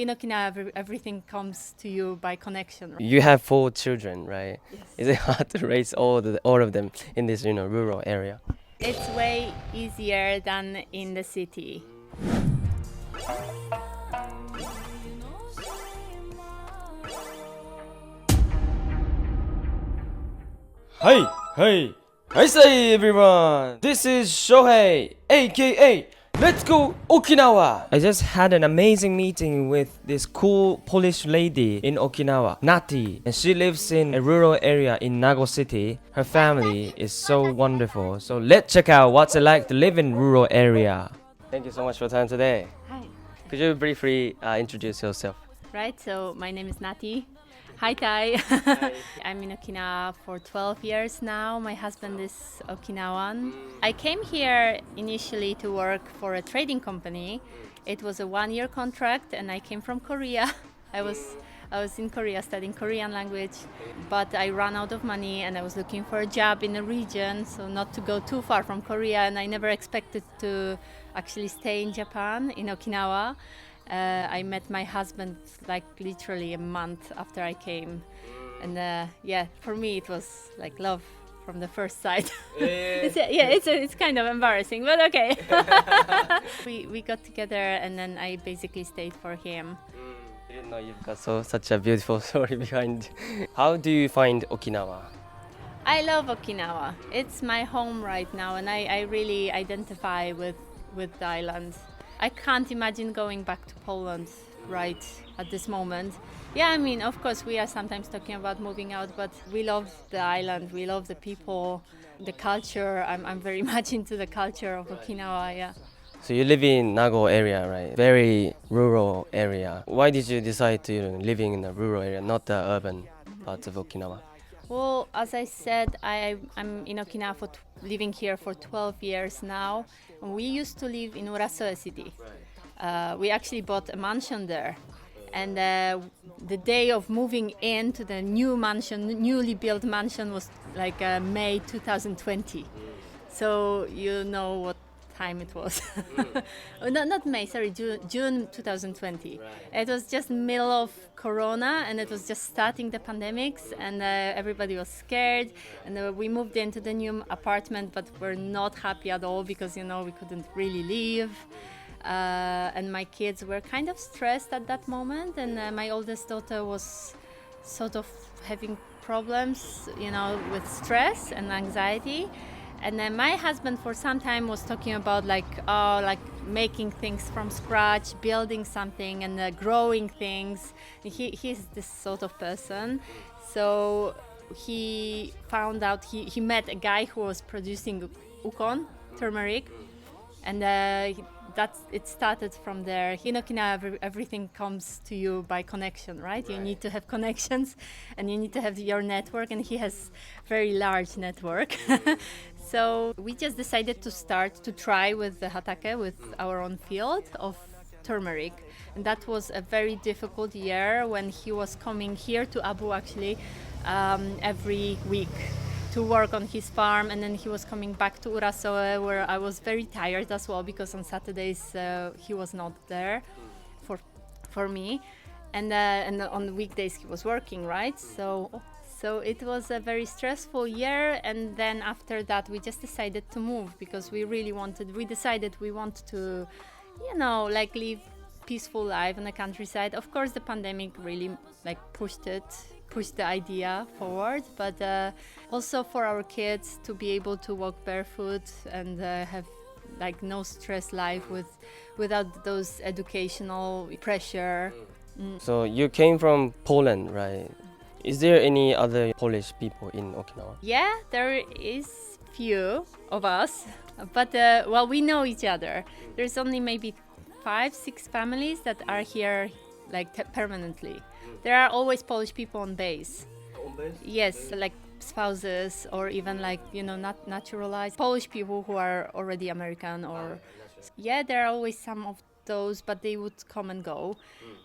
In Okinawa, everything comes to you by connection. Right? You have 4 children, right? Yes. Is it hard to raise all of them in this rural area? It's way easier than in the city. Hi say everyone! This is Shohei, aka Let's Go Okinawa! I just had an amazing meeting with this cool Polish lady in Okinawa, Natti, and she lives in a rural area in Nago city. Her family is so wonderful, so let's check out what's it like to live in rural area. Thank you so much for your time today. Hi. Could you briefly introduce yourself? Right, so my name is Natti. Hi, Tai. I'm in Okinawa for 12 years now. My husband is Okinawan. I came here initially to work for a trading company. It was a 1-year contract, and I came from Korea. I was in Korea studying Korean language, but I ran out of money and I was looking for a job in the region, so not to go too far from Korea, and I never expected to actually stay in Japan, in Okinawa. I met my husband like literally a month after I came, and for me it was like love from the first sight. It's kind of embarrassing, but okay. we got together, and then I basically stayed for him. I didn't know you've got such a beautiful story behind. How do you find Okinawa? I love Okinawa. It's my home right now, and I really identify with the island. I can't imagine going back to Poland right at this moment. Yeah, I mean, of course, we are sometimes talking about moving out, but we love the island, we love the people, the culture. I'm very much into the culture of Okinawa, yeah. So you live in Nago area, right? Very rural area. Why did you decide to living in a rural area, not the urban parts of Okinawa? Well, as I said, I'm in Okinawa living here for 12 years now. We used to live in Urasoe city. We actually bought a mansion there. And the day of moving into the new mansion, newly built mansion, was like May 2020. So you know what time it was. No, not May, sorry, June 2020. It was just middle of Corona, and it was just starting the pandemics, and everybody was scared. And we moved into the new apartment, but we're not happy at all because, we couldn't really leave. And my kids were kind of stressed at that moment, and my oldest daughter was sort of having problems, with stress and anxiety. And then my husband for some time was talking about like making things from scratch, building something, and growing things. He's this sort of person. So he found out, he met a guy who was producing ukon, turmeric, and it started from there. In Okinawa, everything comes to you by connection, right? You need to have connections, and you need to have your network, and he has very large network. So we just decided to try with the hatake, with our own field of turmeric. And that was a very difficult year when he was coming here to Abu actually every week to work on his farm, and then he was coming back to Urasoe, where I was very tired as well because on Saturdays he was not there for me, and on weekdays he was working, right? So it was a very stressful year, and then after that we just decided to move because we decided we wanted to, live peaceful life in the countryside. Of course, the pandemic really pushed the idea forward, but also for our kids to be able to walk barefoot and have no stress life without those educational pressure. So you came from Poland, right? Is there any other Polish people in Okinawa? Yeah, there is few of us, but we know each other. There's only maybe 5-6 families that are here permanently. There are always Polish people on base. On base? Yes, like spouses or even not naturalized Polish people who are already American or... Yeah, there are always some of those, but they would come and go.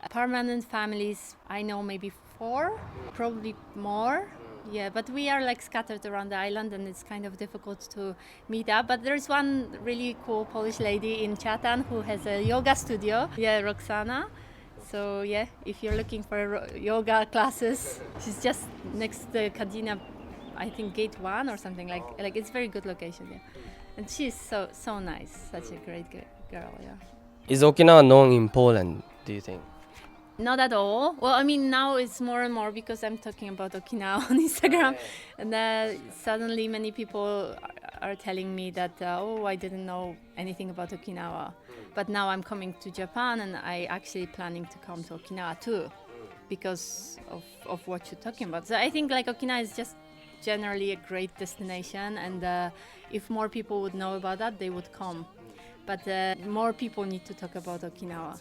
Permanent families, I know maybe 4, probably more. Yeah, but we are scattered around the island, and it's kind of difficult to meet up. But there's one really cool Polish lady in Chatan who has a yoga studio. Yeah, Roxana. So yeah, if you're looking for yoga classes, she's just next to the Kadena, I think gate 1 or something like it's very good location. Yeah, and she's so nice, such a great girl. Yeah. Is Okinawa known in Poland, do you think? Not at all. Well, I mean, now it's more and more because I'm talking about Okinawa on Instagram, and suddenly many people are telling me that I didn't know anything about Okinawa, but now I'm coming to Japan and I actually planning to come to Okinawa too, because of what you're talking about. So I think like Okinawa is just generally a great destination, and if more people would know about that, they would come. But more people need to talk about Okinawa.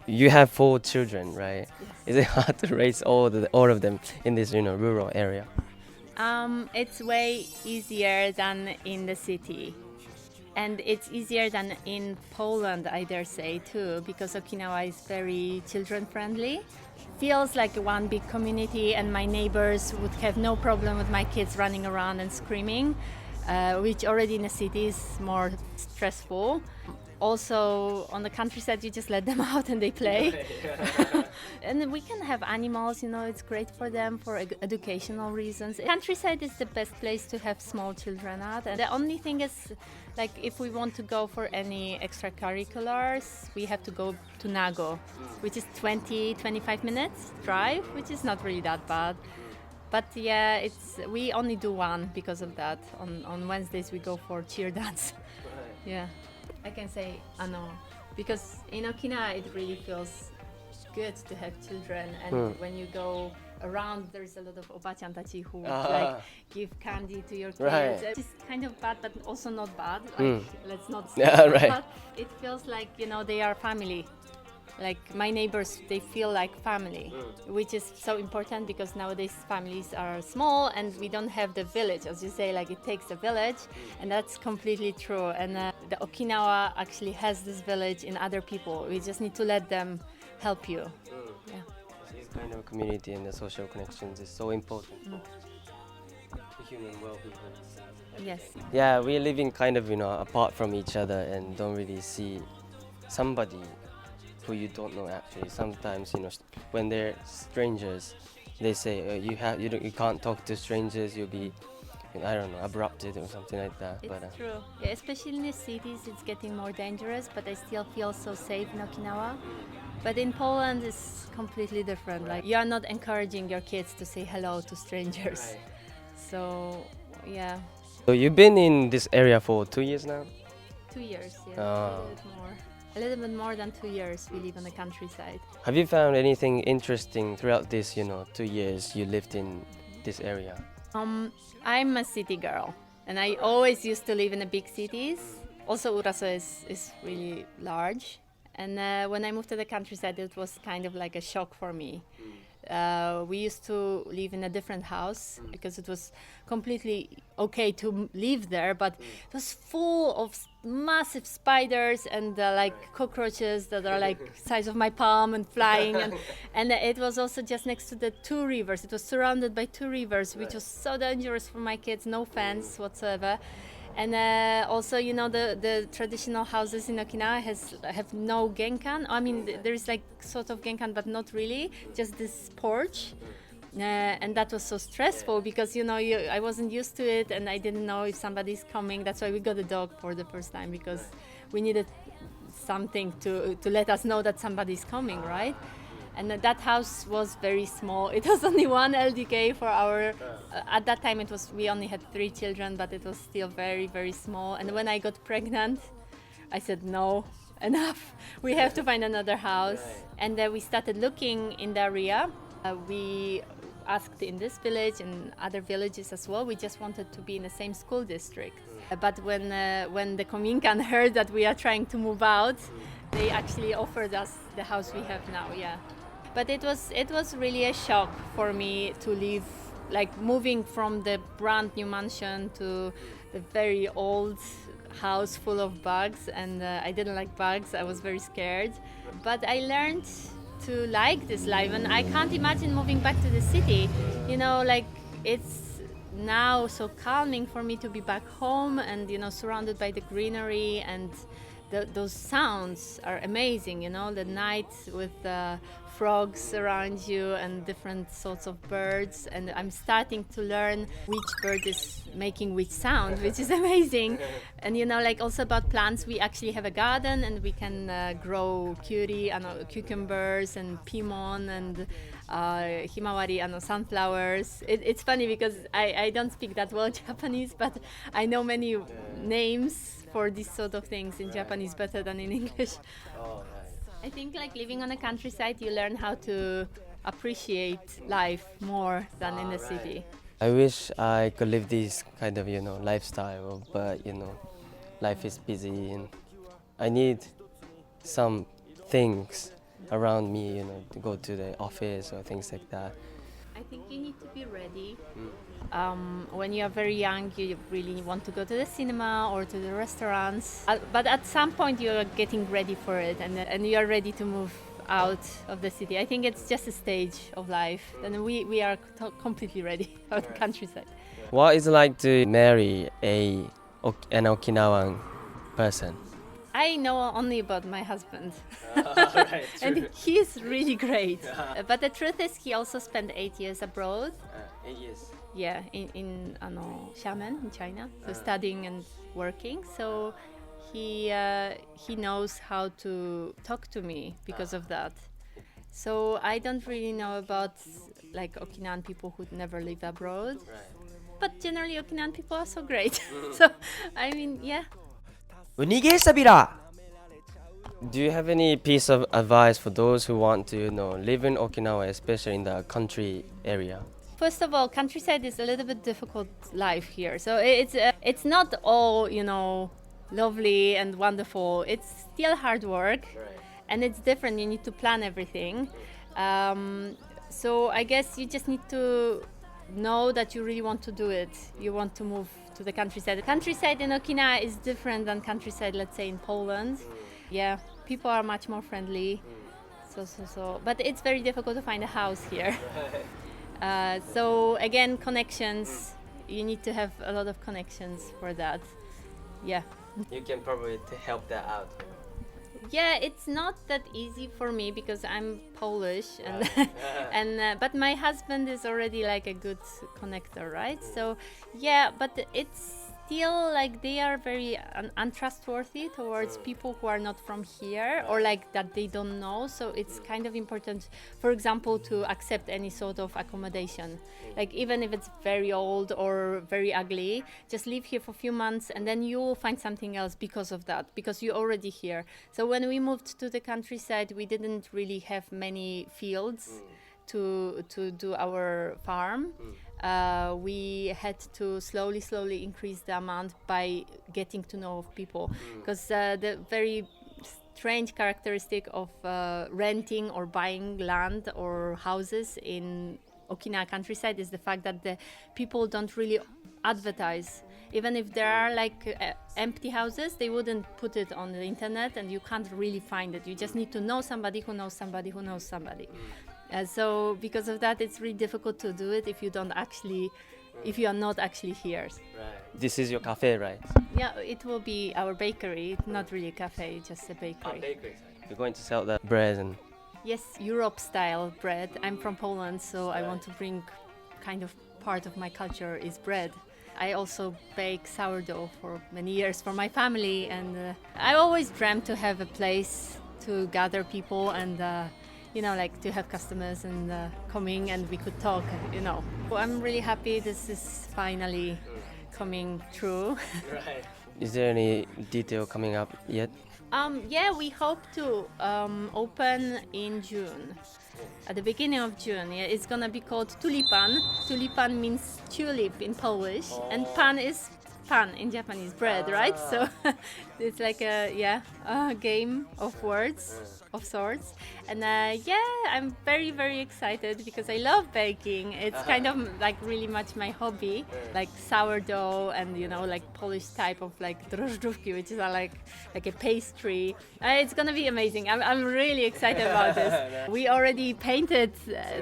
You have 4 children, right? Yes. Is it hard to raise all of them in this rural area? It's way easier than in the city, and it's easier than in Poland, I dare say too, because Okinawa is very children friendly. Feels like one big community, and my neighbors would have no problem with my kids running around and screaming, which already in the city is more stressful. Also, on the countryside, you just let them out and they play. And we can have animals, it's great for them for educational reasons. Countryside is the best place to have small children at. And the only thing is, like, if we want to go for any extracurriculars, we have to go to Nago, which is 20-25 minutes drive, which is not really that bad. But yeah, we only do one because of that. On Wednesdays, we go for cheer dance. Yeah. I can say ano, because in Okinawa it really feels good to have children, and when you go around there's a lot of oba-chan tachi who like give candy to your kids. Right. It's kind of bad, but also not bad. Like, let's not say right. But it feels like they are family. Like my neighbors, they feel like family, which is so important because nowadays families are small and we don't have the village, as you say, like it takes a village, and that's completely true. And the Okinawa actually has this village in other people. We just need to let them help you. Yeah. This kind of community and the social connections is so important for human well-being. Yes. Yeah, we're living kind of apart from each other and don't really see somebody who you don't know actually. Sometimes when they're strangers, they say you can't talk to strangers. You'll be I don't know, abrupted or something like that. It's true. Yeah, especially in the cities, it's getting more dangerous. But I still feel so safe in Okinawa. But in Poland, it's completely different. Like you are not encouraging your kids to say hello to strangers. Right. So yeah. So you've been in this area for 2 years now? 2 years. Yeah. A little bit more than 2 years we live on the countryside. Have you found anything interesting throughout this, 2 years you lived in this area? I'm a city girl, and I always used to live in the big cities. Also, Uraso is really large, and when I moved to the countryside, it was kind of like a shock for me. We used to live in a different house because it was completely okay to live there, but it was full of massive spiders and like cockroaches that are like size of my palm and flying, and it was also just next to the 2 rivers. It was surrounded by 2 rivers, which was so dangerous for my kids. No fence whatsoever. And also, the traditional houses in Okinawa have no genkan. I mean, there is like sort of genkan, but not really, just this porch. And that was so stressful because, I wasn't used to it and I didn't know if somebody's coming. That's why we got a dog for the first time, because we needed something to let us know that somebody's coming, right? And that house was very small. It was only 1 LDK for our. At that time, we only had 3 children, but it was still very, very small. And when I got pregnant, I said no, enough. We have to find another house. And we started looking in the area. We asked in this village and other villages as well. We just wanted to be in the same school district. But when the Kominkan heard that we are trying to move out, they actually offered us the house we have now. Yeah. But it was really a shock for me to leave, like moving from the brand new mansion to the very old house full of bugs, and I didn't like bugs. I was very scared. But I learned to like this life, and I can't imagine moving back to the city. Like it's now so calming for me to be back home and surrounded by the greenery and those sounds are amazing, you know, the night with the frogs around you and different sorts of birds, and I'm starting to learn which bird is making which sound, which is amazing. And you know, like also about plants, we actually have a garden and we can grow cucumbers and pimon and himawari, sunflowers. It's funny because I don't speak that well Japanese, but I know many names for these sort of things in Japanese better than in English. I think like living on the countryside, you learn how to appreciate life more than in the city. I wish I could live this kind of, lifestyle, but, life is busy and I need some things around me, to go to the office or things like that. I think you need to be ready. When you are very young, you really want to go to the cinema or to the restaurants. But at some point, you are getting ready for it, and you are ready to move out of the city. I think it's just a stage of life, and we are completely ready for the countryside. What is it like to marry an Okinawan person? I know only about my husband. Right, and he's really great. But the truth is, he also spent 8 years abroad. 8 years. Yeah, in Xiamen in China, so studying and working. So he knows how to talk to me because of that. So I don't really know about like Okinawan people who never live abroad. Right. But generally Okinawan people are so great. So I mean, yeah. Unige sabira! Do you have any piece of advice for those who want to, live in Okinawa, especially in the country area? First of all, countryside is a little bit difficult life here. So it's not all, lovely and wonderful. It's still hard work, and it's different. You need to plan everything. So I guess you just need to know that you really want to do it. You want to move to the countryside. The countryside in Okinawa is different than countryside, let's say, in Poland. Yeah, people are much more friendly. So. But it's very difficult to find a house here. So again, connections. You need to have a lot of connections for that. Yeah. You can probably help that out. Yeah, it's not that easy for me because I'm Polish, and but my husband is already like a good connector, right? So yeah, but it's still like they are very untrustworthy towards people who are not from here or like that they don't know. So it's kind of important, for example, to accept any sort of accommodation. Like even if it's very old or very ugly, just live here for a few months and then you will find something else because of that, because you're already here. So when we moved to the countryside, we didn't really have many fields to do our farm. We had to slowly increase the amount by getting to know people, because the very strange characteristic of renting or buying land or houses in Okinawa countryside is the fact that the people don't really advertise. Even if there are like empty houses, they wouldn't put it on the internet and you can't really find it. You just need to know somebody who knows somebody who knows somebody. So because of that, it's really difficult to do it if you are not actually here. Right. This is your cafe, right? Yeah, it will be our bakery, not really a cafe, just a bakery. Bakery. You're going to sell the bread and... Yes, Europe-style bread. I'm from Poland, so I want to bring kind of part of my culture is bread. I also bake sourdough for many years for my family, and I always dreamt to have a place to gather people and like to have customers and coming and we could talk, So I'm really happy this is finally coming true. Right. Is there any detail coming up yet? Yeah, we hope to open in June. At the beginning of June, yeah, it's gonna be called tulipan. Tulipan means tulip in Polish, and pan is pan in Japanese, bread, right? So it's like a game of words of sorts. And I'm very, very excited because I love baking. It's kind of like really much my hobby, like sourdough and like Polish type of like drożdżówki, which is like a pastry. It's gonna be amazing. I'm really excited about this. We already painted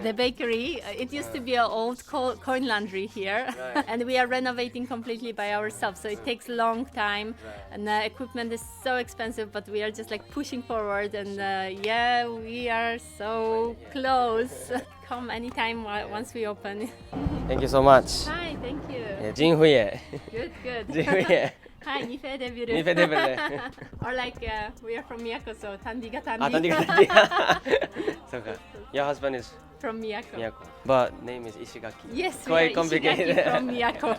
the bakery. It used to be an old coin laundry here, and we are renovating completely by ourselves. So it takes a long time, and equipment equipment is so expensive, but we are just like pushing forward, and yeah, we are so close. Come anytime once we open. Thank you so much. Hi, thank you. ジンフイエ Good, good. ジンフイエ Hi, Nifeデビル。ニフェデブル Or like we are from Miyako, so Tandi ga Tandi. あ、タンディがタンディそうか Your husband is From Miyako. Miyako But name is Ishigaki Yes, we Quite are complicated Ishigaki from Miyako.